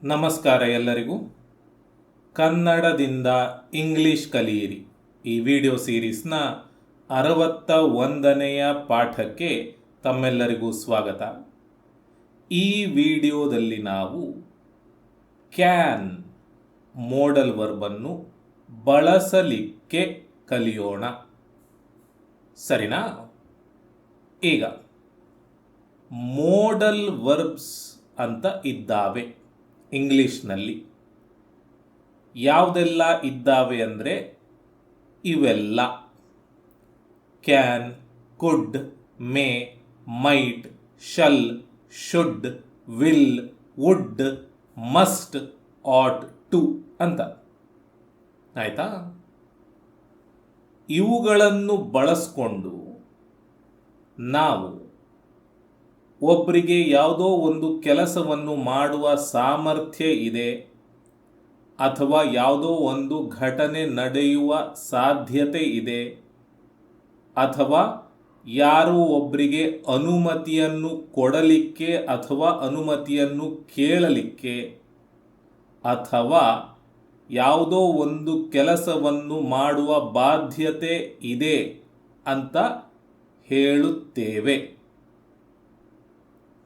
ನಮಸ್ಕಾರ ಎಲ್ಲರಿಗೂ. ಕನ್ನಡದಿಂದ ಇಂಗ್ಲಿಷ್ ಕಲಿಯಿರಿ ಈ ವಿಡಿಯೋ ಸೀರೀಸ್ನ 61ನೆಯ ಪಾಠಕ್ಕೆ ತಮ್ಮೆಲ್ಲರಿಗೂ ಸ್ವಾಗತ. ಈ ವಿಡಿಯೋದಲ್ಲಿ ನಾವು ಕ್ಯಾನ್ ಮೋಡಲ್ ವರ್ಬನ್ನು ಬಳಸಲಿಕ್ಕೆ ಕಲಿಯೋಣ. ಸರಿನಾ? ಈಗ ಮೋಡಲ್ ವರ್ಬ್ಸ್ ಅಂತ ಇದ್ದಾವೆ ಇಂಗ್ಲಿಷ್ನಲ್ಲಿ. ಯಾವುದೆಲ್ಲ ಇದ್ದಾವೆ ಅಂದರೆ ಇವೆಲ್ಲ: can, could, may, might, shall, should, will, would, must, ought to ಅಂತ. ಆಯ್ತಾ? ಇವುಗಳನ್ನು ಬಳಸ್ಕೊಂಡು ನಾವು ಒಬ್ಬರಿಗೆ ಯಾವುದೋ ಒಂದು ಕೆಲಸವನ್ನು ಮಾಡುವ ಸಾಮರ್ಥ್ಯ ಇದೆ ಅಥವಾ ಯಾವುದೋ ಒಂದು ಘಟನೆ ನಡೆಯುವ ಸಾಧ್ಯತೆ ಇದೆ ಅಥವಾ ಯಾರೋ ಒಬ್ಬರಿಗೆ ಅನುಮತಿಯನ್ನು ಕೊಡಲಿಕ್ಕೆ ಅಥವಾ ಅನುಮತಿಯನ್ನು ಕೇಳಲಿಕ್ಕೆ ಅಥವಾ ಯಾವುದೋ ಒಂದು ಕೆಲಸವನ್ನು ಮಾಡುವ ಬಾಧ್ಯತೆ ಇದೆ ಅಂತ ಹೇಳುತ್ತೇವೆ.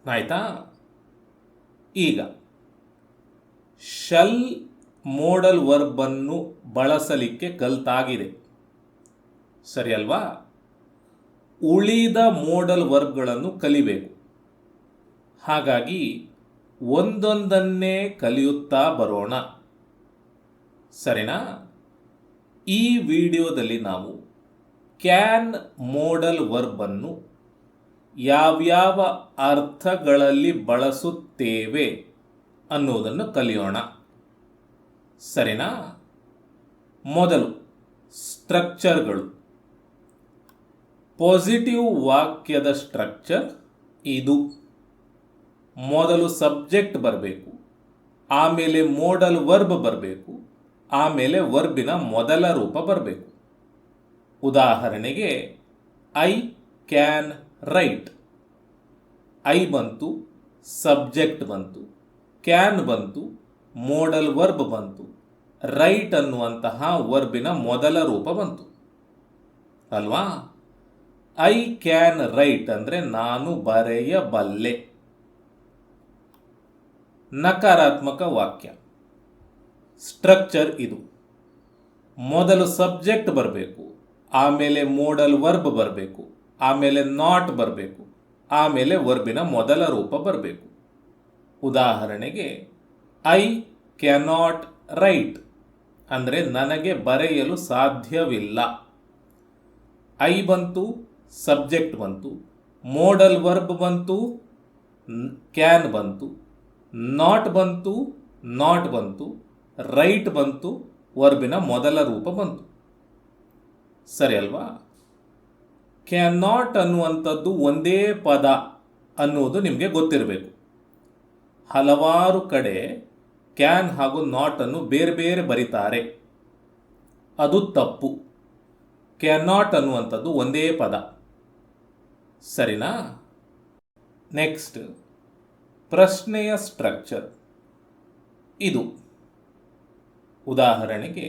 ಆಯ್ತಾ? ಈಗ ಶಲ್ ಮೋಡಲ್ ವರ್ಬನ್ನು ಬಳಸಲಿಕ್ಕೆ ಕಲ್ತಾಗಿದೆ, ಸರಿ ಅಲ್ವಾ? ಉಳಿದ ಮೋಡಲ್ ವರ್ಬ್ಗಳನ್ನು ಕಲಿಬೇಕು. ಹಾಗಾಗಿ ಒಂದೊಂದನ್ನೇ ಕಲಿಯುತ್ತಾ ಬರೋಣ, ಸರಿನಾ? ಈ ವಿಡಿಯೋದಲ್ಲಿ ನಾವು ಕ್ಯಾನ್ ಮೋಡಲ್ ವರ್ಬನ್ನು ಯಾವ್ಯಾವ ಅರ್ಥಗಳಲ್ಲಿ ಬಳಸುತ್ತೇವೆ ಅನ್ನೋದನ್ನು ಕಲಿಯೋಣ, ಸರಿನಾ? ಮೊದಲು ಸ್ಟ್ರಕ್ಚರ್ಗಳು. ಪಾಸಿಟಿವ್ ವಾಕ್ಯದ ಸ್ಟ್ರಕ್ಚರ್ ಇದು: ಮೊದಲು ಸಬ್ಜೆಕ್ಟ್ ಬರಬೇಕು, ಆಮೇಲೆ ಮೋಡಲ್ ವರ್ಬ್ ಬರಬೇಕು, ಆಮೇಲೆ ವರ್ಬಿನ ಮೊದಲ ರೂಪ ಬರಬೇಕು. ಉದಾಹರಣೆಗೆ ಐ ಕ್ಯಾನ್ ರೈಟ್. ಐ ಬಂತು, ಸಬ್ಜೆಕ್ಟ್ ಬಂತು, ಕ್ಯಾನ್ ಬಂತು, ಮೋಡಲ್ ವರ್ಬ್ ಬಂತು, ರೈಟ್ ಅನ್ನುವಂತಹ ವರ್ಬಿನ ಮೊದಲ ರೂಪ ಬಂತು ಅಲ್ವಾ? ಐ ಕ್ಯಾನ್ ರೈಟ್ ಅಂದರೆ ನಾನು ಬರೆಯಬಲ್ಲೆ. ನಕಾರಾತ್ಮಕ ವಾಕ್ಯ ಸ್ಟ್ರಕ್ಚರ್ ಇದು: ಮೊದಲು ಸಬ್ಜೆಕ್ಟ್ ಬರಬೇಕು, ಆಮೇಲೆ ಮೋಡಲ್ ವರ್ಬ್ ಬರಬೇಕು, ಆಮೇಲೆ ನಾಟ್ ಬರಬೇಕು, ಆಮೇಲೆ ವರ್ಬಿನ ಮೊದಲ ರೂಪ ಬರಬೇಕು. ಉದಾಹರಣೆಗೆ ಐ ಕ್ಯಾನಾಟ್ ರೈಟ್ ಅಂದರೆ ನನಗೆ ಬರೆಯಲು ಸಾಧ್ಯವಿಲ್ಲ. ಐ ಬಂತು, ಸಬ್ಜೆಕ್ಟ್ ಬಂತು, ಮೋಡಲ್ ವರ್ಬ್ ಬಂತು, ಕ್ಯಾನ್ ಬಂತು, ನಾಟ್ ಬಂತು, ನಾಟ್ ಬಂತು, ರೈಟ್ ಬಂತು, ವರ್ಬಿನ ಮೊದಲ ರೂಪ ಬಂತು. ಸರಿ ಅಲ್ವಾ? ಕ್ಯಾನ್ ನಾಟ್ ಅನ್ನುವಂಥದ್ದು ಒಂದೇ ಪದ ಅನ್ನುವುದು ನಿಮಗೆ ಗೊತ್ತಿರಬೇಕು. ಹಲವಾರು ಕಡೆ ಕ್ಯಾನ್ ಹಾಗೂ ನಾಟ್ ಅನ್ನು ಬೇರೆ ಬೇರೆ ಬರೀತಾರೆ, ಅದು ತಪ್ಪು. ಕ್ಯಾನ್ ನಾಟ್ ಅನ್ನುವಂಥದ್ದು ಒಂದೇ ಪದ, ಸರಿನಾ? ನೆಕ್ಸ್ಟ್, ಪ್ರಶ್ನೆಯ ಸ್ಟ್ರಕ್ಚರ್ ಇದು. ಉದಾಹರಣೆಗೆ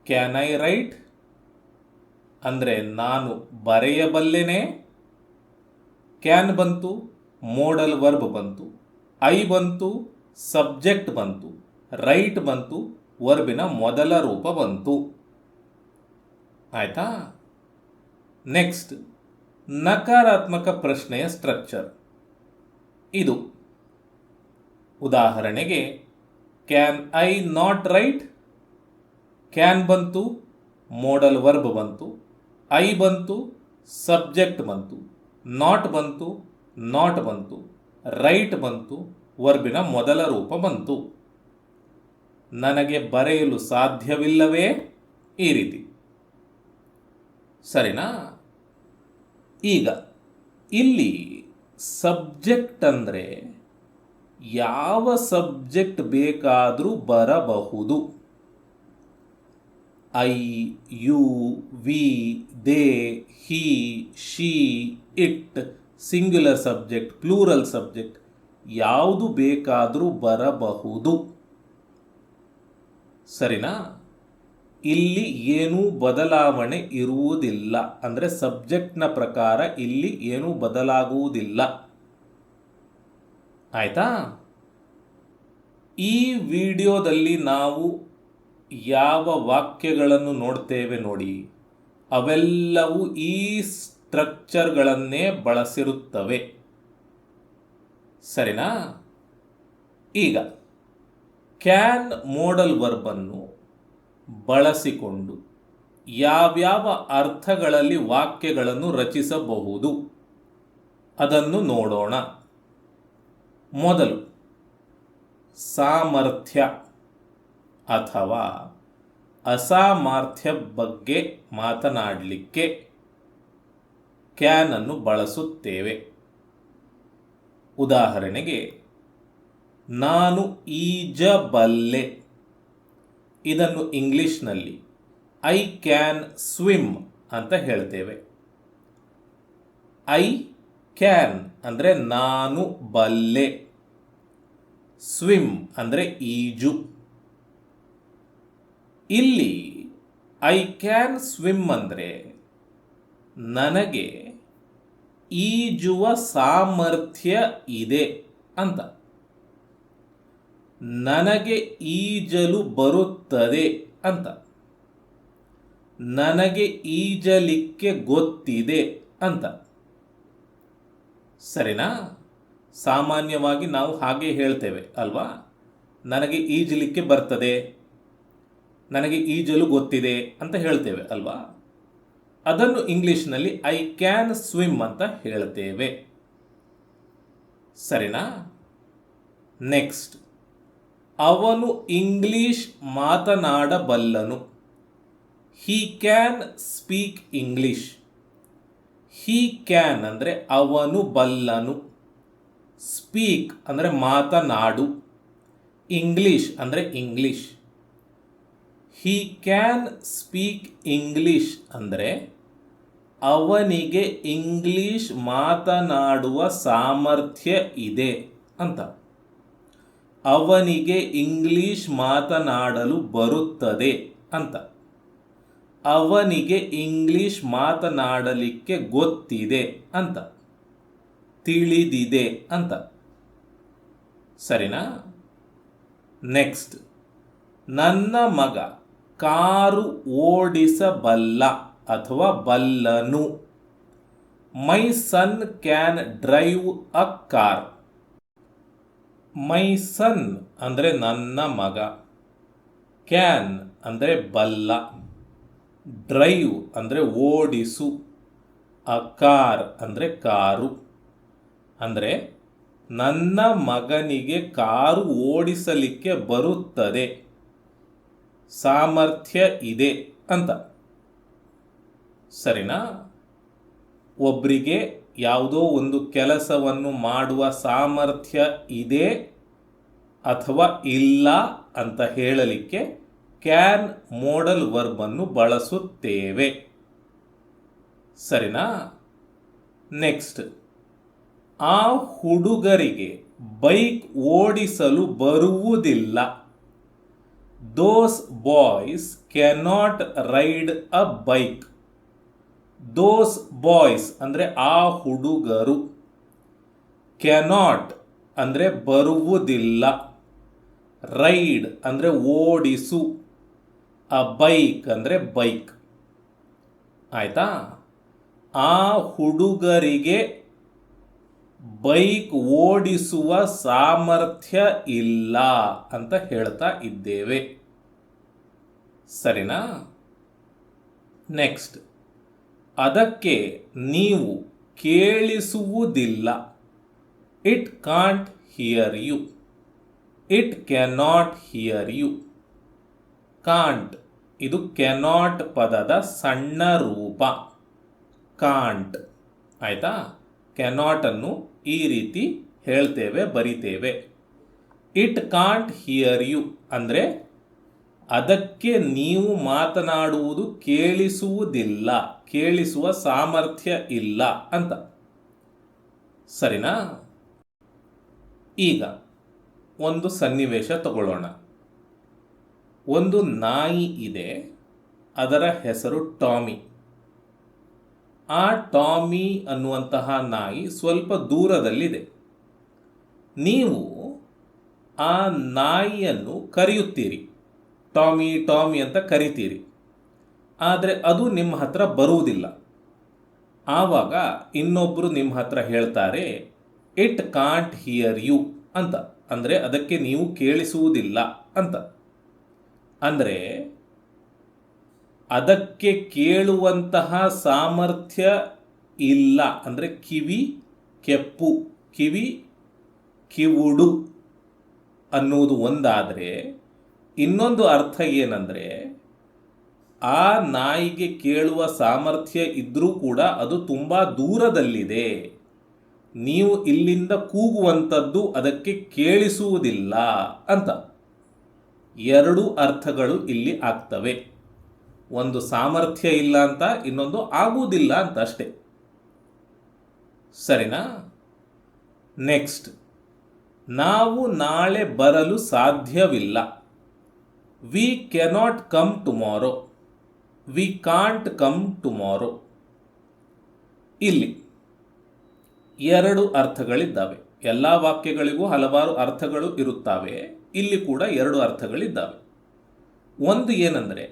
ಕ್ಯಾನ್ ಐ ರೈಟ್ ಅಂದರೆ ನಾನು ಬರೆಯಬಲ್ಲೆನೆ. ಕ್ಯಾನ್ ಬಂತು, ಮೋಡಲ್ ವರ್ಬ್ ಬಂತು, ಐ ಬಂತು, ಸಬ್ಜೆಕ್ಟ್ ಬಂತು, ರೈಟ್ ಬಂತು, ವರ್ಬಿನ ಮೊದಲ ರೂಪ ಬಂತು. ಆಯ್ತಾ? ನೆಕ್ಸ್ಟ್, ನಕಾರಾತ್ಮಕ ಪ್ರಶ್ನೆಯ ಸ್ಟ್ರಕ್ಚರ್ ಇದು. ಉದಾಹರಣೆಗೆ can I not right. Can ಬಂತು, ಮೋಡಲ್ ವರ್ಬ್ ಬಂತು, ಐ ಬಂತು, ಸಬ್ಜೆಕ್ಟ್ ಬಂತು, ನಾಟ್ ಬಂತು, ನಾಟ್ ಬಂತು, ರೈಟ್ ಬಂತು, ವರ್ಬಿನ ಮೊದಲ ರೂಪ ಬಂತು. ನನಗೆ ಬರೆಯಲು ಸಾಧ್ಯವಿಲ್ಲವೇ? ಈ ರೀತಿ, ಸರಿನಾ? ಈಗ ಇಲ್ಲಿ ಸಬ್ಜೆಕ್ಟ್ ಅಂದರೆ ಯಾವ ಸಬ್ಜೆಕ್ಟ್ ಬೇಕಾದರೂ ಬರಬಹುದು. I, you, we, they, he, she, it, singular subject, plural subject ಯಾವುದು ಬೇಕಾದರೂ ಬರಬಹುದು. ಸರಿನಾ? ಇಲ್ಲಿ ಏನೂ ಬದಲಾವಣೆ ಇರುವುದಿಲ್ಲ. ಅಂದರೆ ಸಬ್ಜೆಕ್ಟ್ನ ಪ್ರಕಾರ ಇಲ್ಲಿ ಏನೂ ಬದಲಾಗುವುದಿಲ್ಲ. ಆಯ್ತಾ? ಈ ವಿಡಿಯೋದಲ್ಲಿ ನಾವು ಯಾವ ವಾಕ್ಯಗಳನ್ನು ನೋಡ್ತೇವೆ ನೋಡಿ, ಅವೆಲ್ಲವೂ ಈ ಸ್ಟ್ರಕ್ಚರ್ಗಳನ್ನೇ ಬಳಸಿರುತ್ತವೆ. ಸರಿನಾ? ಈಗ ಕ್ಯಾನ್ ಮೋಡಲ್ ವರ್ಬನ್ನು ಬಳಸಿಕೊಂಡು ಯಾವ್ಯಾವ ಅರ್ಥಗಳಲ್ಲಿ ವಾಕ್ಯಗಳನ್ನು ರಚಿಸಬಹುದು ಅದನ್ನು ನೋಡೋಣ. ಮೊದಲು ಸಾಮರ್ಥ್ಯ ಅಥವಾ ಅಸಾಮರ್ಥ್ಯ ಬಗ್ಗೆ ಮಾತನಾಡಲಿಕ್ಕೆ ಕ್ಯಾನ್ ಅನ್ನು ಬಳಸುತ್ತೇವೆ. ಉದಾಹರಣೆಗೆ, ನಾನು ಈಜಬಲ್ಲೆ. ಇದನ್ನು ಇಂಗ್ಲಿಷ್ನಲ್ಲಿ ಐ ಕ್ಯಾನ್ ಸ್ವಿಮ್ ಅಂತ ಹೇಳ್ತೇವೆ. ಐ ಕ್ಯಾನ್ ಅಂದರೆ ನಾನು ಬಲ್ಲೆ, ಸ್ವಿಮ್ ಅಂದರೆ ಈಜು. ಇಲ್ಲಿ ಐ ಕ್ಯಾನ್ ಸ್ವಿಮ್ ಅಂದರೆ ನನಗೆ ಈಜುವ ಸಾಮರ್ಥ್ಯ ಇದೆ ಅಂತ. ನನಗೆ ಈಜಲು ಬರುತ್ತದೆ ಅಂತ. ನನಗೆ ಈಜಲಿಕ್ಕೆ ಗೊತ್ತಿದೆ ಅಂತ. ಸರಿನಾ? ಸಾಮಾನ್ಯವಾಗಿ ನಾವು ಹಾಗೆ ಹೇಳ್ತೇವೆ ಅಲ್ವಾ? ನನಗೆ ಈಜಲಿಕ್ಕೆ ಬರ್ತದೆ, ನನಗೆ ಈಜಲು ಗೊತ್ತಿದೆ ಅಂತ ಹೇಳ್ತೇವೆ ಅಲ್ವಾ? ಅದನ್ನು ಇಂಗ್ಲಿಷ್ನಲ್ಲಿ ಐ ಕ್ಯಾನ್ ಸ್ವಿಮ್ ಅಂತ ಹೇಳ್ತೇವೆ. ಸರಿನಾ? ನೆಕ್ಸ್ಟ್, ಅವನು ಇಂಗ್ಲಿಷ್ ಮಾತನಾಡಬಲ್ಲನು. He can speak English. He can ಅಂದರೆ ಅವನು ಬಲ್ಲನು. ಸ್ಪೀಕ್ ಅಂದರೆ ಮಾತನಾಡು. ಇಂಗ್ಲಿಷ್ ಅಂದರೆ English. He can speak English ಅಂದರೆ ಅವನಿಗೆ ಇಂಗ್ಲಿಷ್ ಮಾತನಾಡುವ ಸಾಮರ್ಥ್ಯ ಇದೆ ಅಂತ. ಅವನಿಗೆ ಇಂಗ್ಲಿಷ್ ಮಾತನಾಡಲು ಬರುತ್ತದೆ ಅಂತ. ಅವನಿಗೆ ಇಂಗ್ಲಿಷ್ ಮಾತನಾಡಲಿಕ್ಕೆ ಗೊತ್ತಿದೆ ಅಂತ. ತಿಳಿದಿದೆ ಅಂತ. ಸರಿನಾ? ನೆಕ್ಸ್ಟ್, ನನ್ನ ಮಗ ಕಾರು ಓಡಿಸಬಲ್ಲ ಅಥವಾ ಬಲ್ಲನು. ಮೈ ಸನ್ ಕ್ಯಾನ್ ಡ್ರೈವ್ ಅ ಕಾರ್. ಮೈ ಸನ್ ಅಂದರೆ ನನ್ನ ಮಗ, ಕ್ಯಾನ್ ಅಂದರೆ ಬಲ್ಲ, ಡ್ರೈವ್ ಅಂದರೆ ಓಡಿಸು, ಅ ಕಾರ್ ಅಂದರೆ ಕಾರು. ಅಂದರೆ ನನ್ನ ಮಗನಿಗೆ ಕಾರು ಓಡಿಸಲಿಕ್ಕೆ ಬರುತ್ತದೆ, ಸಾಮರ್ಥ್ಯ ಇದೆ ಅಂತ. ಸರಿನಾ? ಒಬ್ಬರಿಗೆ ಯಾವುದೋ ಒಂದು ಕೆಲಸವನ್ನು ಮಾಡುವ ಸಾಮರ್ಥ್ಯ ಇದೆ ಅಥವಾ ಇಲ್ಲ ಅಂತ ಹೇಳಲಿಕ್ಕೆ ಕ್ಯಾನ್ ಮೋಡಲ್ ವರ್ಬನ್ನು ಬಳಸುತ್ತೇವೆ. ಸರಿನಾ? ನೆಕ್ಸ್ಟ್, ಆ ಹುಡುಗರಿಗೆ ಬೈಕ್ ಓಡಿಸಲು ಬರುವುದಿಲ್ಲ. Those boys cannot ride a bike. Those boys ಅಂದರೆ ಆ ಹುಡುಗರು. ಕ್ಯಾನಾಟ್ ಅಂದರೆ ಬರುವುದಿಲ್ಲ. ರೈಡ್ ಅಂದರೆ ಓಡಿಸು. ಅ ಬೈಕ್ ಅಂದರೆ ಬೈಕ್. ಆಯ್ತಾ? ಆ ಹುಡುಗರಿಗೆ ಬೈಕ್ ಓಡಿಸುವ ಸಾಮರ್ಥ್ಯ ಇಲ್ಲ ಅಂತ ಹೇಳ್ತಾ ಇದ್ದೇವೆ. ಸರಿನಾ? ನೆಕ್ಸ್ಟ್, ಅದಕ್ಕೆ ನೀವು ಕೇಳಿಸುವುದಿಲ್ಲ. It can't hear you. It cannot hear you. Can't ಇದು ಕ್ಯಾನಾಟ್ ಪದದ ಸಣ್ಣ ರೂಪ. ಕಾಂಟ್. ಆಯ್ತಾ? ಕ್ಯಾನಾಟ್ ಅನ್ನು ಈ ರೀತಿ ಹೇಳ್ತೇವೆ, ಬರಿತೇವೆ. ಇಟ್ ಕಾಂಟ್ ಹಿಯರ್ ಯು ಅಂದರೆ ಅದಕ್ಕೆ ನೀವು ಮಾತನಾಡುವುದು ಕೇಳಿಸುವುದಿಲ್ಲ, ಕೇಳಿಸುವ ಸಾಮರ್ಥ್ಯ ಇಲ್ಲ ಅಂತ. ಸರಿನಾ? ಈಗ ಒಂದು ಸನ್ನಿವೇಶ ತಗೊಳ್ಳೋಣ. ಒಂದು ನಾಯಿ ಇದೆ, ಅದರ ಹೆಸರು ಟಾಮಿ. ಆ ಟಾಮಿ ಅನ್ನುವಂತಹ ನಾಯಿ ಸ್ವಲ್ಪ ದೂರದಲ್ಲಿದೆ. ನೀವು ಆ ನಾಯಿಯನ್ನು ಕರೆಯುತ್ತೀರಿ, ಟಾಮಿ ಟಾಮಿ ಅಂತ ಕರಿತೀರಿ. ಆದರೆ ಅದು ನಿಮ್ಮ ಹತ್ರ ಬರುವುದಿಲ್ಲ. ಆವಾಗ ಇನ್ನೊಬ್ಬರು ನಿಮ್ಮ ಹತ್ರ ಹೇಳ್ತಾರೆ, ಇಟ್ ಕಾಂಟ್ ಹಿಯರ್ ಯು ಅಂತ. ಅಂದರೆ ಅದಕ್ಕೆ ನೀವು ಕೇಳಿಸುವುದಿಲ್ಲ ಅಂತ. ಅಂದರೆ ಅದಕ್ಕೆ ಕೇಳುವಂತಹ ಸಾಮರ್ಥ್ಯ ಇಲ್ಲ. ಅಂದರೆ ಕಿವಿ ಕೆಪ್ಪು, ಕಿವಿ ಕಿವುಡು ಅನ್ನುವುದು ಒಂದಾದರೆ, ಇನ್ನೊಂದು ಅರ್ಥ ಏನಂದರೆ ಆ ನಾಯಿಗೆ ಕೇಳುವ ಸಾಮರ್ಥ್ಯ ಇದ್ದರೂ ಕೂಡ ಅದು ತುಂಬ ದೂರದಲ್ಲಿದೆ. ನೀವು ಇಲ್ಲಿಂದ ಕೂಗುವಂಥದ್ದು ಅದಕ್ಕೆ ಕೇಳಿಸುವುದಿಲ್ಲ ಅಂತ. ಎರಡು ಅರ್ಥಗಳು ಇಲ್ಲಿ ಆಗ್ತವೆ. ಒಂದು ಸಾಮರ್ಥ್ಯ ಇಲ್ಲ ಅಂತ, ಇನ್ನೊಂದು ಆಗುವುದಿಲ್ಲ ಅಂತ ಅಷ್ಟೆ. ಸರಿನಾ? ನೆಕ್ಸ್ಟ್, ನಾವು ನಾಳೆ ಬರಲು ಸಾಧ್ಯವಿಲ್ಲ. We cannot come tomorrow. We can't come tomorrow. ಇಲ್ಲಿ ಎರಡು ಅರ್ಥಗಳಿದ್ದಾವೆ. ಎಲ್ಲ ವಾಕ್ಯಗಳಿಗೂ ಹಲವಾರು ಅರ್ಥಗಳು ಇರುತ್ತವೆ. ಇಲ್ಲಿ ಕೂಡ ಎರಡು ಅರ್ಥಗಳಿದ್ದಾವೆ. ಒಂದು ಏನಂದರೆ,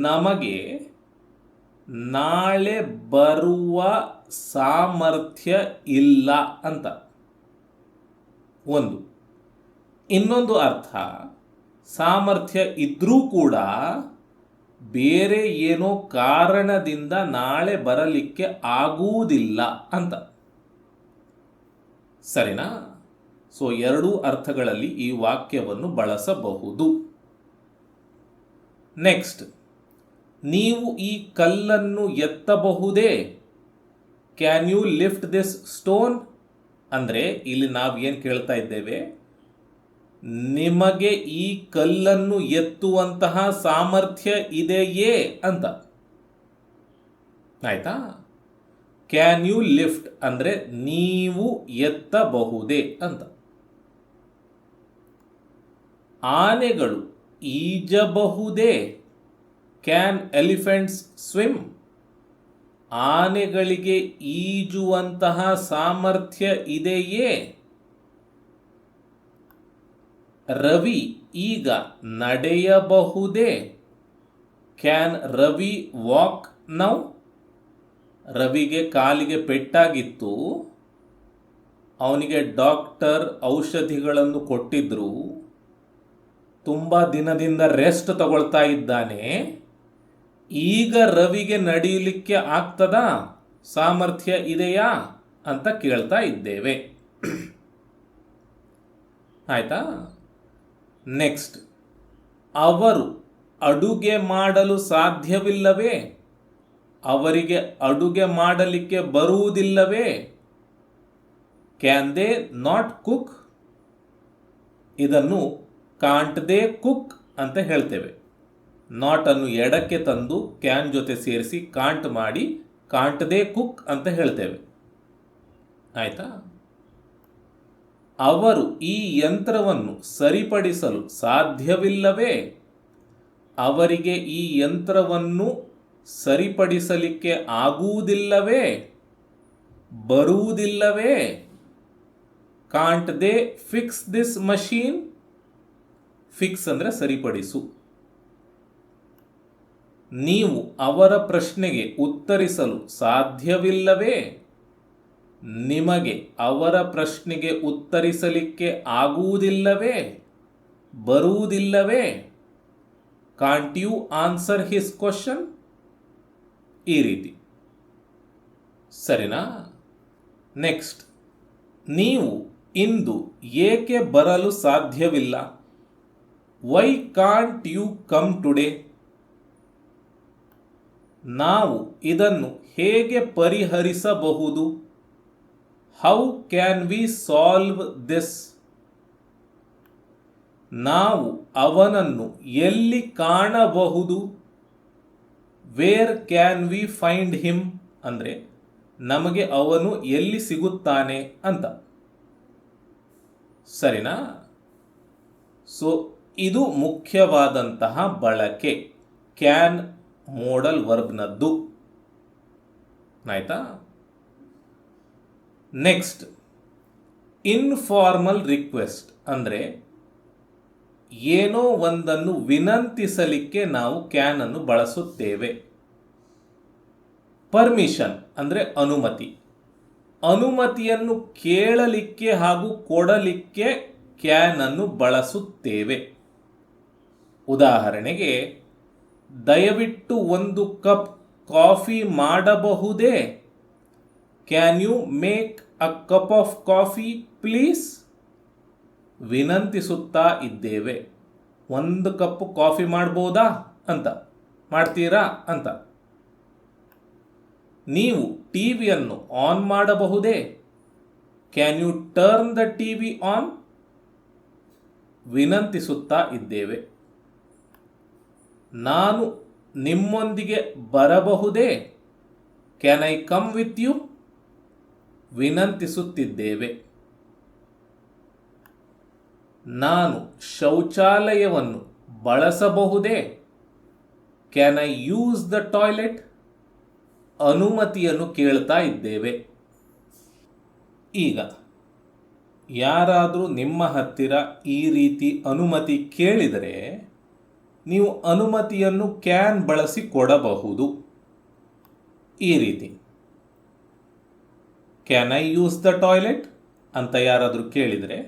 ನಮಗೆ ನಾಳೆ ಬರುವ ಸಾಮರ್ಥ್ಯ ಇಲ್ಲ ಅಂತ ಒಂದು. ಇನ್ನೊಂದು ಅರ್ಥ, ಸಾಮರ್ಥ್ಯ ಇದ್ರೂ ಕೂಡ ಬೇರೆ ಏನೋ ಕಾರಣದಿಂದ ನಾಳೆ ಬರಲಿಕ್ಕೆ ಆಗುವುದಿಲ್ಲ ಅಂತ. ಸರಿನಾ? ಸೊ ಎರಡೂ ಅರ್ಥಗಳಲ್ಲಿ ಈ ವಾಕ್ಯವನ್ನು ಬಳಸಬಹುದು. ನೆಕ್ಸ್ಟ್, ನೀವು ಈ ಕಲ್ಲನ್ನು ಎತ್ತಬಹುದೇ? Can you lift this stone? ಅಂದರೆ ಇಲ್ಲಿ ನಾವು ಏನು ಕೇಳ್ತಾ ಇದ್ದೇವೆ, ನಿಮಗೆ ಈ ಕಲ್ಲನ್ನು ಎತ್ತುವಂತಹ ಸಾಮರ್ಥ್ಯ ಇದೆಯೇ ಅಂತ. ಆಯ್ತಾ? ಕ್ಯಾನ್ ಯು ಲಿಫ್ಟ್ ಅಂದರೆ ನೀವು ಎತ್ತಬಹುದೇ ಅಂತ. ಆನೆಗಳು ಈಜಬಹುದೇ? Can elephants swim? ಆನೆಗಳಿಗೆ ಈಜುವಂತಹ ಸಾಮರ್ಥ್ಯ ಇದೆಯೇ? ರವಿ ಈಗ ನಡೆಯಬಹುದೇ? Can Ravi walk now? ರವಿಗೆ ಕಾಲಿಗೆ ಪೆಟ್ಟಾಗಿತ್ತು, ಅವನಿಗೆ ಡಾಕ್ಟರ್ ಔಷಧಿಗಳನ್ನು ಕೊಟ್ಟಿದ್ರು, ತುಂಬ ದಿನದಿಂದ ರೆಸ್ಟ್ ತಗೊಳ್ತಾ ಇದ್ದಾನೆ. ಈಗ ರವಿಗೆ ನಡೆಯಲಿಕ್ಕೆ ಆಗ್ತದಾ? ಸಾಮರ್ಥ್ಯ ಇದೆಯಾ ಅಂತ ಕೇಳ್ತಾ ಇದ್ದೇವೆ. ಆಯ್ತಾ? ನೆಕ್ಸ್ಟ್, ಅವರು ಅಡುಗೆ ಮಾಡಲು ಸಾಧ್ಯವಿಲ್ಲವೇ? ಅವರಿಗೆ ಅಡುಗೆ ಮಾಡಲಿಕ್ಕೆ ಬರುವುದಿಲ್ಲವೇ? Can they not cook? ಇದನ್ನು ಕಾಂಟ್ ದೇ ಕುಕ್ ಅಂತ ಹೇಳ್ತೇವೆ. ನಾಟ್ ಅನ್ನು ಎಡಕ್ಕೆ ತಂದು ಕ್ಯಾನ್ ಜೊತೆ ಸೇರಿಸಿ ಕಾಂಟ್ ಮಾಡಿ ಕಾಂಟ್ ದೇ ಕುಕ್ ಅಂತ ಹೇಳ್ತೇವೆ. ಆಯ್ತಾ? ಅವರು ಈ ಯಂತ್ರವನ್ನು ಸರಿಪಡಿಸಲು ಸಾಧ್ಯವಿಲ್ಲವೇ? ಅವರಿಗೆ ಈ ಯಂತ್ರವನ್ನು ಸರಿಪಡಿಸಲಿಕ್ಕೆ ಆಗುವುದಿಲ್ಲವೇ? ಬರುವುದಿಲ್ಲವೇ? Can't they fix this machine? Fix ಅಂದರೆ ಸರಿಪಡಿಸು. ನೀವು ಅವರ ಪ್ರಶ್ನೆಗೆ ಉತ್ತರಿಸಲು ಸಾಧ್ಯವಿಲ್ಲವೇ? ನಿಮಗೆ ಅವರ ಪ್ರಶ್ನೆಗೆ ಉತ್ತರಿಸಲಿಕ್ಕೆ ಆಗುವುದಿಲ್ಲವೇ? ಬರುವುದಿಲ್ಲವೇ? Can't you answer his question? ಈ ರೀತಿ. ಸರಿನಾ? ನೆಕ್ಸ್ಟ್, ನೀವು ಇಂದು ಏಕೆ ಬರಲು ಸಾಧ್ಯವಿಲ್ಲ? Why can't you come today? ನಾವು ಇದನ್ನು ಹೇಗೆ ಪರಿಹರಿಸಬಹುದು? How can we solve this? ನಾವು ಅವನನ್ನು ಎಲ್ಲಿ ಕಾಣಬಹುದು? Where can we find him? ಅಂದರೆ ನಮಗೆ ಅವನು ಎಲ್ಲಿ ಸಿಗುತ್ತಾನೆ ಅಂತ. ಸರಿನಾ? ಸೊ ಇದು ಮುಖ್ಯವಾದಂತಹ ಬಳಕೆ ಕ್ಯಾನ್ ಮೋಡಲ್ ವರ್ಬ್ನದ್ದು. ಆಯ್ತಾ? ನೆಕ್ಸ್ಟ್, ಇನ್ಫಾರ್ಮಲ್ ರಿಕ್ವೆಸ್ಟ್ ಅಂದರೆ ಏನೋ ಒಂದನ್ನು ವಿನಂತಿಸಲಿಕ್ಕೆ ನಾವು ಕ್ಯಾನ್ ಅನ್ನು ಬಳಸುತ್ತೇವೆ. ಪರ್ಮಿಷನ್ ಅಂದರೆ ಅನುಮತಿ. ಅನುಮತಿಯನ್ನು ಕೇಳಲಿಕ್ಕೆ ಹಾಗೂ ಕೊಡಲಿಕ್ಕೆ ಕ್ಯಾನ್ ಅನ್ನು ಬಳಸುತ್ತೇವೆ. ಉದಾಹರಣೆಗೆ, ದಯವಿಟ್ಟು ಒಂದು ಕಪ್ ಕಾಫಿ ಮಾಡಬಹುದೇ? Can you make a cup of coffee please? ವಿನಂತಿಸುತ್ತಾ ಇದ್ದೇವೆ, ಒಂದು ಕಪ್ ಕಾಫಿ ಮಾಡ್ಬೋದಾ ಅಂತ, ಮಾಡ್ತೀರಾ ಅಂತ. ನೀವು ಟಿವಿಯನ್ನು ಆನ್ ಮಾಡಬಹುದೇ? Can you turn the TV on? ವಿನಂತಿಸುತ್ತಾ ಇದ್ದೇವೆ. ನಾನು ನಿಮ್ಮೊಂದಿಗೆ ಬರಬಹುದೇ? Can I come with you? ವಿನಂತಿಸುತ್ತಿದ್ದೇವೆ. ನಾನು ಶೌಚಾಲಯವನ್ನು ಬಳಸಬಹುದೇ? Can I use the toilet? ಅನುಮತಿಯನ್ನು ಕೇಳ್ತಾ ಇದ್ದೇವೆ. ಈಗ ಯಾರಾದರೂ ನಿಮ್ಮ ಹತ್ತಿರ ಈ ರೀತಿ ಅನುಮತಿ ಕೇಳಿದರೆ ನೀವು ಅನುಮತಿಯನ್ನು ಕ್ಯಾನ್ ಬಳಸಿ ಕೊಡಬಹುದು. ಈ ರೀತಿ, can I use the toilet ಅಂತ ಯಾರಾದರೂ ಕೇಳಿದರೆ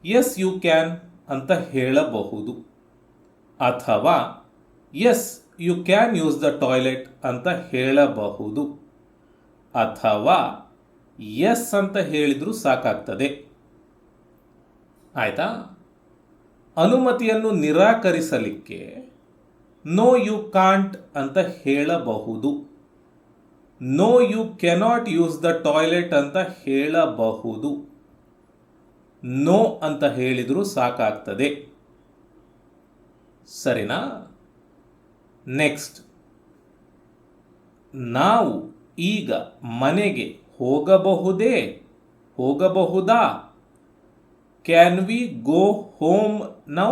ಎಸ್ ಯು ಕ್ಯಾನ್ ಅಂತ ಹೇಳಬಹುದು. ಅಥವಾ yes you can use the toilet ಅಂತ ಹೇಳಬಹುದು. ಅಥವಾ ಎಸ್ ಅಂತ ಹೇಳಿದರೂ ಸಾಕಾಗ್ತದೆ. ಆಯ್ತಾ? ಅನುಮತಿಯನ್ನು ನಿರಾಕರಿಸಲಿಕ್ಕೆ ನೋ ಯು ಕಾಂಟ್ ಅಂತ ಹೇಳಬಹುದು. No you cannot use the toilet ಅಂತ ಹೇಳಬಹುದು. ನೋ ಅಂತ ಹೇಳಿದರೂ ಸಾಕಾಗ್ತದೆ. ಸರಿನಾ? ನೆಕ್ಸ್ಟ್, ನಾವು ಈಗ ಮನೆಗೆ ಹೋಗಬಹುದೇ? ಹೋಗಬಹುದಾ? Can we go home now?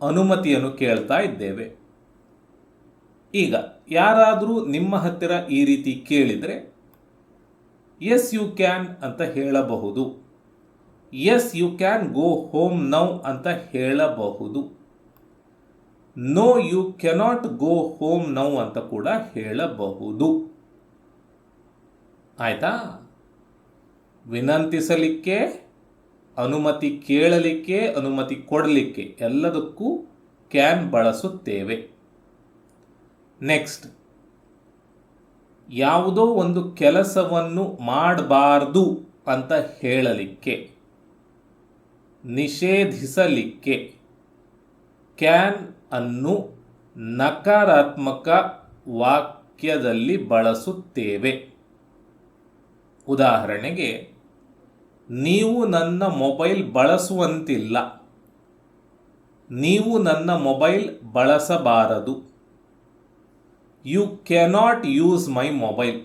ಅನುಮತಿಯನ್ನು ಕೇಳ್ತಾ ಇದ್ದೇವೆ. ಈಗ ಯಾರಾದರೂ ನಿಮ್ಮ ಹತ್ತಿರ ಈ ರೀತಿ ಕೇಳಿದರೆ ಎಸ್ ಯು ಕ್ಯಾನ್ ಅಂತ ಹೇಳಬಹುದು. Yes you can go home now ಅಂತ ಹೇಳಬಹುದು. No you cannot go home now ಅಂತ ಕೂಡ ಹೇಳಬಹುದು. ಆಯ್ತಾ? ವಿನಂತಿಸಲಿಕ್ಕೆ, ಅನುಮತಿ ಕೇಳಲಿಕ್ಕೆ, ಅನುಮತಿ ಕೊಡಲಿಕ್ಕೆ ಎಲ್ಲದಕ್ಕೂ ಕ್ಯಾನ್ ಬಳಸುತ್ತೇವೆ. ನೆಕ್ಸ್ಟ್, ಯಾವುದೋ ಒಂದು ಕೆಲಸವನ್ನು ಮಾಡಬಾರ್ದು ಅಂತ ಹೇಳಲಿಕ್ಕೆ, ನಿಷೇಧಿಸಲಿಕ್ಕೆ ಕ್ಯಾನ್ ಅನ್ನು ನಕಾರಾತ್ಮಕ ವಾಕ್ಯದಲ್ಲಿ ಬಳಸುತ್ತೇವೆ. ಉದಾಹರಣೆಗೆ, ನೀವು ನನ್ನ ಮೊಬೈಲ್ ಬಳಸುವಂತಿಲ್ಲ. ನೀವು ನನ್ನ ಮೊಬೈಲ್ ಬಳಸಬಾರದು. You cannot use my mobile.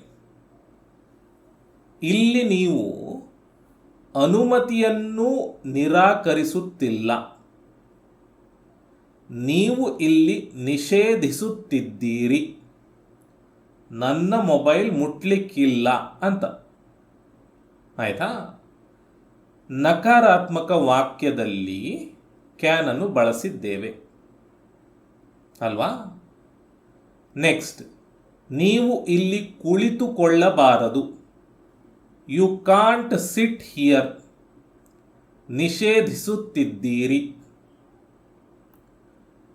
ಇಲ್ಲಿ ನೀವು ಅನುಮತಿಯನ್ನು ನಿರಾಕರಿಸುತ್ತಿಲ್ಲ, ನೀವು ಇಲ್ಲಿ ನಿಷೇಧಿಸುತ್ತಿದ್ದೀರಿ. ನನ್ನ ಮೊಬೈಲ್ ಮುಟ್ಲಿಕ್ಕಿಲ್ಲ ಅಂತ. ಆಯ್ತಾ? ನಕಾರಾತ್ಮಕ ವಾಕ್ಯದಲ್ಲಿ ಕ್ಯಾನ್ ಅನ್ನು ಬಳಸಿದ್ದೇವೆ ಅಲ್ವಾ? ನೆಕ್ಸ್ಟ್, ನೀವು ಇಲ್ಲಿ ಕುಳಿತುಕೊಳ್ಳಬಾರದು. You can't sit here. ನಿಷೇಧಿಸುತ್ತಿದ್ದೀರಿ.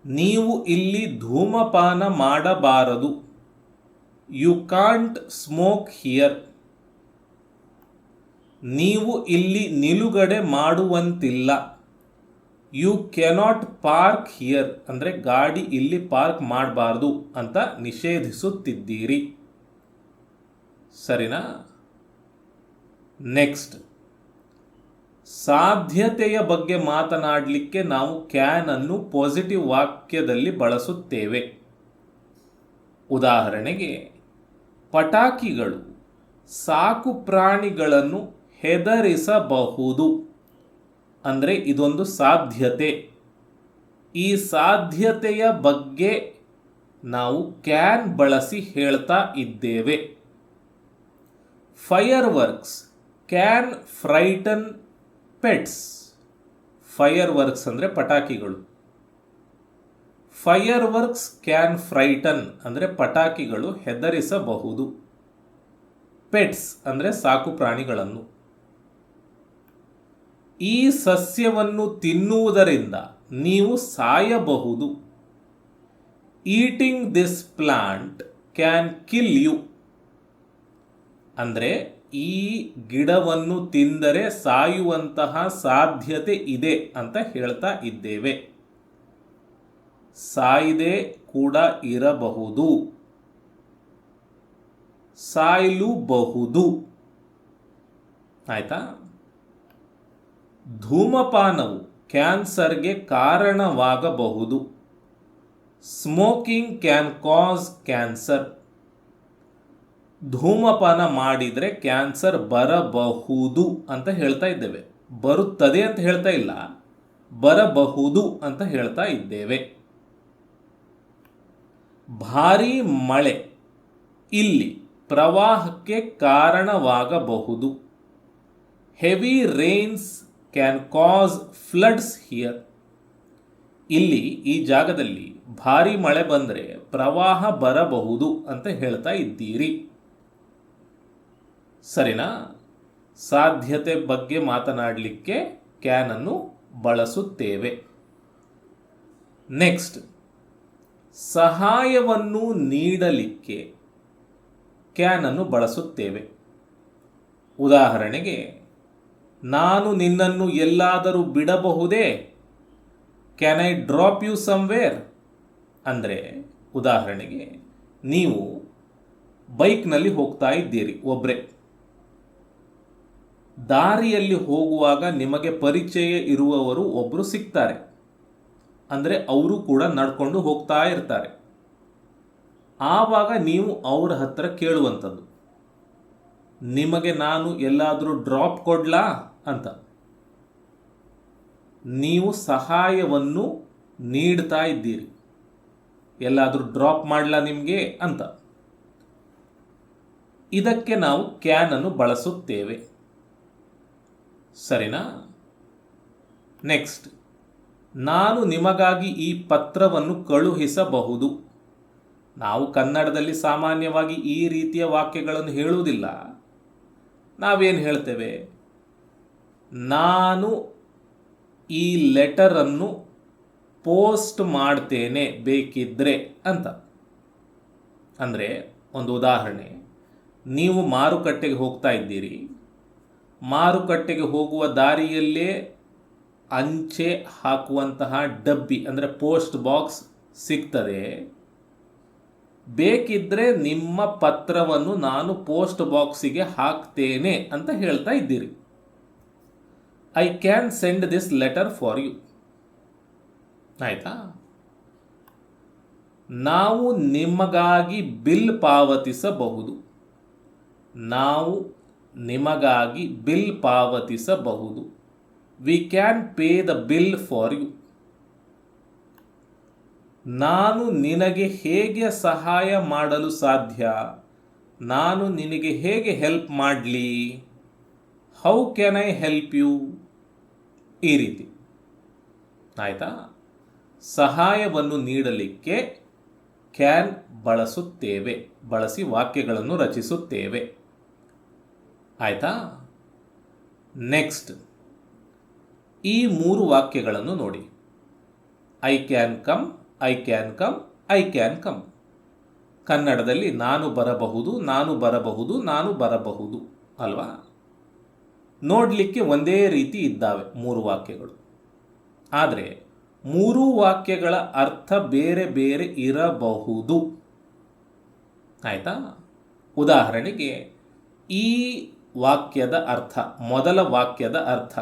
ನೀವು ಇಲ್ಲಿ ಧೂಮಪಾನ ಮಾಡಬಾರದು. You can't smoke here. ನೀವು ಇಲ್ಲಿ ನಿಲುಗಡೆ ಮಾಡುವಂತಿಲ್ಲ. ಯು ಕೆನಾಟ್ ಪಾರ್ಕ್ ಹಿಯರ್ ಅಂದರೆ ಗಾಡಿ ಇಲ್ಲಿ ಪಾರ್ಕ್ ಮಾಡಬಾರ್ದು ಅಂತ ನಿಷೇಧಿಸುತ್ತಿದ್ದೀರಿ. ಸರಿನಾ? ನೆಕ್ಸ್ಟ್, ಸಾಧ್ಯತೆಯ ಬಗ್ಗೆ ಮಾತನಾಡಲಿಕ್ಕೆ ನಾವು ಕ್ಯಾನ್ ಅನ್ನು ಪಾಸಿಟಿವ್ ವಾಕ್ಯದಲ್ಲಿ ಬಳಸುತ್ತೇವೆ. ಉದಾಹರಣೆಗೆ, ಪಟಾಕಿಗಳು ಸಾಕು ಪ್ರಾಣಿಗಳನ್ನು ಹೆದರಿಸಬಹುದು ಅಂದರೆ ಇದೊಂದು ಸಾಧ್ಯತೆ. ಈ ಸಾಧ್ಯತೆಯ ಬಗ್ಗೆ ನಾವು ಕ್ಯಾನ್ ಬಳಸಿ ಹೇಳ್ತಾ ಇದ್ದೇವೆ. Fire works can frighten pets. Fire works ಅಂದರೆ ಪಟಾಕಿಗಳು. ಫೈರ್ ವರ್ಕ್ಸ್ ಕ್ಯಾನ್ ಫ್ರೈಟನ್ ಅಂದರೆ ಪಟಾಕಿಗಳು ಹೆದರಿಸಬಹುದು. ಪೆಟ್ಸ್ ಅಂದರೆ ಸಾಕು ಪ್ರಾಣಿಗಳನ್ನು. ಈ ಸಸ್ಯವನ್ನು ತಿನ್ನುವುದರಿಂದ ನೀವು ಸಾಯಬಹುದು. Eating this plant can kill you. ಅಂದರೆ ಈ ಗಿಡವನ್ನು ತಿಂದರೆ ಸಾಯುವಂತಹ ಸಾಧ್ಯತೆ ಇದೆ ಅಂತ ಹೇಳ್ತಾ ಇದ್ದೇವೆ. ಸಾಯದೆ ಕೂಡ ಇರಬಹುದು, ಸಾಯಲೂಬಹುದು. ಆಯ್ತಾ? ಧೂಮಪಾನವು ಕ್ಯಾನ್ಸರ್ಗೆ ಕಾರಣವಾಗಬಹುದು. Smoking can cause cancer. ಧೂಮಪಾನ ಮಾಡಿದರೆ ಕ್ಯಾನ್ಸರ್ ಬರಬಹುದು ಅಂತ ಹೇಳ್ತಾ ಇದ್ದೇವೆ. ಬರುತ್ತದೆ ಅಂತ ಹೇಳ್ತಾ ಇಲ್ಲ, ಬರಬಹುದು ಅಂತ ಹೇಳ್ತಾ ಇದ್ದೇವೆ. ಭಾರೀ ಮಳೆ ಇಲ್ಲಿ ಪ್ರವಾಹಕ್ಕೆ ಕಾರಣವಾಗಬಹುದು. Heavy rains can cause floods here. ಇಲ್ಲಿ ಈ ಜಾಗದಲ್ಲಿ ಭಾರಿ ಮಳೆ ಬಂದರೆ ಪ್ರವಾಹ ಬರಬಹುದು ಅಂತ ಹೇಳ್ತಾ ಇದ್ದೀರಿ. ಸರಿನಾ? ಸಾಧ್ಯತೆ ಬಗ್ಗೆ ಮಾತನಾಡಲಿಕ್ಕೆ ಕ್ಯಾನ್ ಅನ್ನು ಬಳಸುತ್ತೇವೆ. ನೆಕ್ಸ್ಟ್, ಸಹಾಯವನ್ನು ನೀಡಲಿಕ್ಕೆ ಕ್ಯಾನ್ ಅನ್ನು ಬಳಸುತ್ತೇವೆ. ಉದಾಹರಣೆಗೆ, ನಾನು ನಿನ್ನನ್ನು ಎಲ್ಲಾದರೂ ಬಿಡಬಹುದೇ? Can I drop you somewhere? ಅಂದರೆ ಉದಾಹರಣೆಗೆ, ನೀವು ಬೈಕ್ನಲ್ಲಿ ಹೋಗ್ತಾ ಇದ್ದೀರಿ ಒಬ್ಬರೇ. ದಾರಿಯಲ್ಲಿ ಹೋಗುವಾಗ ನಿಮಗೆ ಪರಿಚಯ ಇರುವವರು ಒಬ್ಬರು ಸಿಗ್ತಾರೆ. ಅಂದರೆ ಅವರು ಕೂಡ ನಡ್ಕೊಂಡು ಹೋಗ್ತಾ ಇರ್ತಾರೆ. ಆವಾಗ ನೀವು ಅವರ ಹತ್ರ ಕೇಳುವಂಥದ್ದು, ನಿಮಗೆ ನಾನು ಎಲ್ಲಾದರೂ ಡ್ರಾಪ್ ಕೊಡ್ಲಾ ಅಂತ. ನೀವು ಸಹಾಯವನ್ನು ನೀಡ್ತಾ ಇದ್ದೀರಿ. ಎಲ್ಲಾದರೂ ಡ್ರಾಪ್ ಮಾಡಲಾ ನಿಮಗೆ ಅಂತ. ಇದಕ್ಕೆ ನಾವು ಕ್ಯಾನ್ ಅನ್ನು ಬಳಸುತ್ತೇವೆ. ಸರಿನಾ? ನೆಕ್ಸ್ಟ್, ನಾನು ನಿಮಗಾಗಿ ಈ ಪತ್ರವನ್ನು ಕಳುಹಿಸಬಹುದು. ನಾವು ಕನ್ನಡದಲ್ಲಿ ಸಾಮಾನ್ಯವಾಗಿ ಈ ರೀತಿಯ ವಾಕ್ಯಗಳನ್ನು ಹೇಳುವುದಿಲ್ಲ. ನಾವೇನು ಹೇಳ್ತೇವೆ? ನಾನು ಈ ಲೆಟರನ್ನು ಪೋಸ್ಟ್ ಮಾಡ್ತೇನೆ ಬೇಕಿದ್ರೆ ಅಂತ. ಅಂದರೆ ಒಂದು ಉದಾಹರಣೆ, ನೀವು ಮಾರುಕಟ್ಟೆಗೆ ಹೋಗ್ತಾ ಇದ್ದೀರಿ. ಮಾರುಕಟ್ಟೆಗೆ ಹೋಗುವ ದಾರಿಯಲ್ಲೇ ಅಂಚೆ ಹಾಕುವಂತಹ ಡಬ್ಬಿ ಅಂದರೆ ಪೋಸ್ಟ್ ಬಾಕ್ಸ್ ಸಿಗ್ತದೆ. ಬೇಕಿದ್ರೆ ನಿಮ್ಮ ಪತ್ರವನ್ನು ನಾನು ಪೋಸ್ಟ್ ಬಾಕ್ಸಿಗೆ ಹಾಕ್ತೇನೆ ಅಂತ ಹೇಳ್ತಾ ಇದ್ದೀರಿ. I can send this letter for you. ಆಯ್ತಾ? ನಾವು ನಿಮಗಾಗಿ ಬಿಲ್ ಪಾವತಿಸಬಹುದು. ನಾವು ನಿಮಗಾಗಿ ಬಿಲ್ ಪಾವತಿಸಬಹುದು. We can pay the bill for you. ನಾನು ನಿನಗೆ ಹೇಗೆ ಸಹಾಯ ಮಾಡಲು ಸಾಧ್ಯ? ನಾನು ನಿನಗೆ ಹೇಗೆ ಹೆಲ್ಪ್ ಮಾಡಲಿ? How can I help you? ಈ ರೀತಿ. ಆಯಿತಾ? ಸಹಾಯವನ್ನು ನೀಡಲಿಕ್ಕೆ ಕ್ಯಾನ್ ಬಳಸುತ್ತೇವೆ, ಬಳಸಿ ವಾಕ್ಯಗಳನ್ನು ರಚಿಸುತ್ತೇವೆ. ಆಯಿತಾ? ನೆಕ್ಸ್ಟ್, ಈ 3 ವಾಕ್ಯಗಳನ್ನು ನೋಡಿ. I can come, I can come, I can come. ಕನ್ನಡದಲ್ಲಿ ನಾನು ಬರಬಹುದು, ನಾನು ಬರಬಹುದು, ನಾನು ಬರಬಹುದು ಅಲ್ವಾ? ನೋಡಲಿಕ್ಕೆ ಒಂದೇ ರೀತಿ ಇದ್ದಾವೆ 3 ವಾಕ್ಯಗಳು. ಆದರೆ 3 ವಾಕ್ಯಗಳ ಅರ್ಥ ಬೇರೆ ಬೇರೆ ಇರಬಹುದು. ಆಯಿತಾ? ಉದಾಹರಣೆಗೆ, ಈ ವಾಕ್ಯದ ಅರ್ಥ, ಮೊದಲ ವಾಕ್ಯದ ಅರ್ಥ,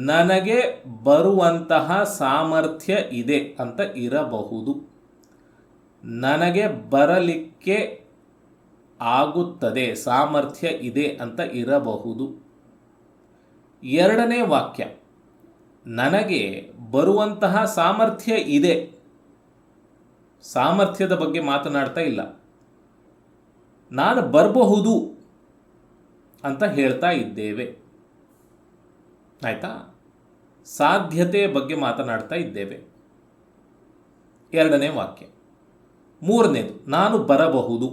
ನನಗೆ ಬರುವಂತಹ ಸಾಮರ್ಥ್ಯ ಇದೆ ಅಂತ ಇರಬಹುದು. ನನಗೆ ಬರಲಿಕ್ಕೆ ಆಗುತ್ತದೆ, ಸಾಮರ್ಥ್ಯ ಇದೆ ಅಂತ ಇರಬಹುದು. ಎರಡನೇ ವಾಕ್ಯ, ನನಗೆ ಬರುವಂತಹ ಸಾಮರ್ಥ್ಯ ಇದೆ. ಸಾಮರ್ಥ್ಯದ ಬಗ್ಗೆ ಮಾತನಾಡ್ತಾ ಇಲ್ಲ. ನಾನು ಬರಬಹುದು ಅಂತ ಹೇಳ್ತಾ ಇದ್ದೇವೆ. ಆಯಿತಾ? ಸಾಧ್ಯತೆಯ ಬಗ್ಗೆ ಮಾತನಾಡ್ತಾ ಇದ್ದೇವೆ. ಎರಡನೇ ವಾಕ್ಯ. ಮೂರನೇದು, ನಾನು ಬರಬಹುದು,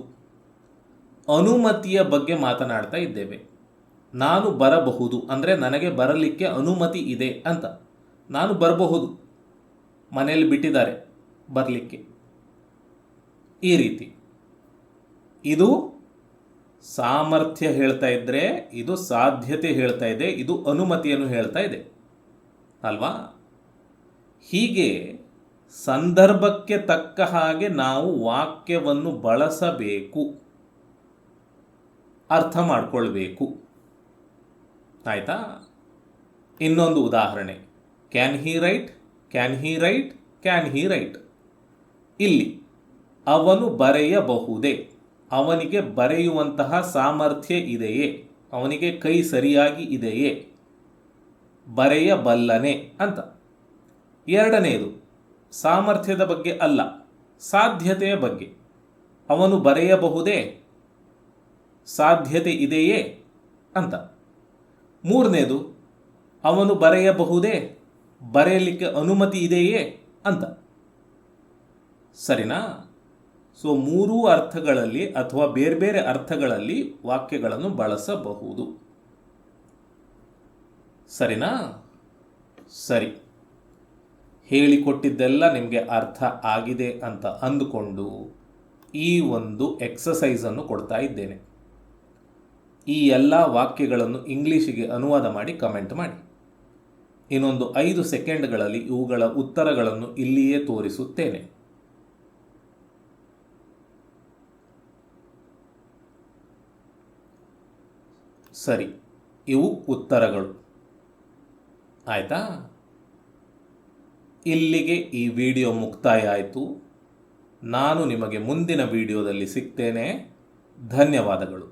ಅನುಮತಿಯ ಬಗ್ಗೆ ಮಾತನಾಡ್ತಾ ಇದ್ದೇವೆ. ನಾನು ಬರಬಹುದು ಅಂದರೆ ನನಗೆ ಬರಲಿಕ್ಕೆ ಅನುಮತಿ ಇದೆ ಅಂತ. ನಾನು ಬರಬಹುದು, ಮನೆಯಲ್ಲಿ ಬಿಟ್ಟಿದ್ದಾರೆ ಬರಲಿಕ್ಕೆ. ಈ ರೀತಿ ಇದು ಸಾಮರ್ಥ್ಯ ಹೇಳ್ತಾ ಇದ್ದರೆ, ಇದು ಸಾಧ್ಯತೆ ಹೇಳ್ತಾ ಇದೆ, ಇದು ಅನುಮತಿಯನ್ನು ಹೇಳ್ತಾ ಇದೆ ಅಲ್ವಾ? ಹೀಗೆ ಸಂದರ್ಭಕ್ಕೆ ತಕ್ಕ ಹಾಗೆ ನಾವು ವಾಕ್ಯವನ್ನು ಬಳಸಬೇಕು, ಅರ್ಥ ಮಾಡಿಕೊಳ್ಬೇಕು. ಆಯಿತಾ? ಇನ್ನೊಂದು ಉದಾಹರಣೆ. Can he right, can he right, can he right. ಇಲ್ಲಿ ಅವನು ಬರೆಯಬಹುದೇ, ಅವನಿಗೆ ಬರೆಯುವಂತಹ ಸಾಮರ್ಥ್ಯ ಇದೆಯೇ, ಅವನಿಗೆ ಕೈ ಸರಿಯಾಗಿ ಇದೆಯೇ, ಬರೆಯಬಲ್ಲನೆ ಅಂತ. ಎರಡನೆಯದು ಸಾಮರ್ಥ್ಯದ ಬಗ್ಗೆ ಅಲ್ಲ, ಸಾಧ್ಯತೆಯ ಬಗ್ಗೆ. ಅವನು ಬರೆಯಬಹುದೇ, ಸಾಧ್ಯತೆ ಇದೆಯೇ ಅಂತ. ಮೂರನೇದು ಅವನು ಬರೆಯಬಹುದೇ, ಬರೆಯಲಿಕ್ಕೆ ಅನುಮತಿ ಇದೆಯೇ ಅಂತ. ಸರಿನಾ? ಸೊ ಮೂರೂ ಅರ್ಥಗಳಲ್ಲಿ ಅಥವಾ ಬೇರೆ ಬೇರೆ ಅರ್ಥಗಳಲ್ಲಿ ವಾಕ್ಯಗಳನ್ನು ಬಳಸಬಹುದು. ಸರಿನಾ? ಸರಿ. ಹೇಳಿಕೊಟ್ಟಿದ್ದೆಲ್ಲ ನಿಮಗೆ ಅರ್ಥ ಆಗಿದೆ ಅಂತ ಅಂದುಕೊಂಡು ಈ ಒಂದು ಎಕ್ಸಸೈಸನ್ನು ಕೊಡ್ತಾ ಇದ್ದೇನೆ. ಈ ಎಲ್ಲ ವಾಕ್ಯಗಳನ್ನು ಇಂಗ್ಲೀಷಿಗೆ ಅನುವಾದ ಮಾಡಿ ಕಮೆಂಟ್ ಮಾಡಿ. ಇನ್ನೊಂದು 5 ಸೆಕೆಂಡ್ಗಳಲ್ಲಿ ಇವುಗಳ ಉತ್ತರಗಳನ್ನು ಇಲ್ಲಿಯೇ ತೋರಿಸುತ್ತೇನೆ. ಸರಿ, ಇವು ಉತ್ತರಗಳು. ಆಯಿತಾ? ಇಲ್ಲಿಗೆ ಈ ವಿಡಿಯೋ ಮುಕ್ತಾಯ ಆಯಿತು. ನಾನು ನಿಮಗೆ ಮುಂದಿನ ವಿಡಿಯೋದಲ್ಲಿ ಸಿಗ್ತೇನೆ. ಧನ್ಯವಾದಗಳು.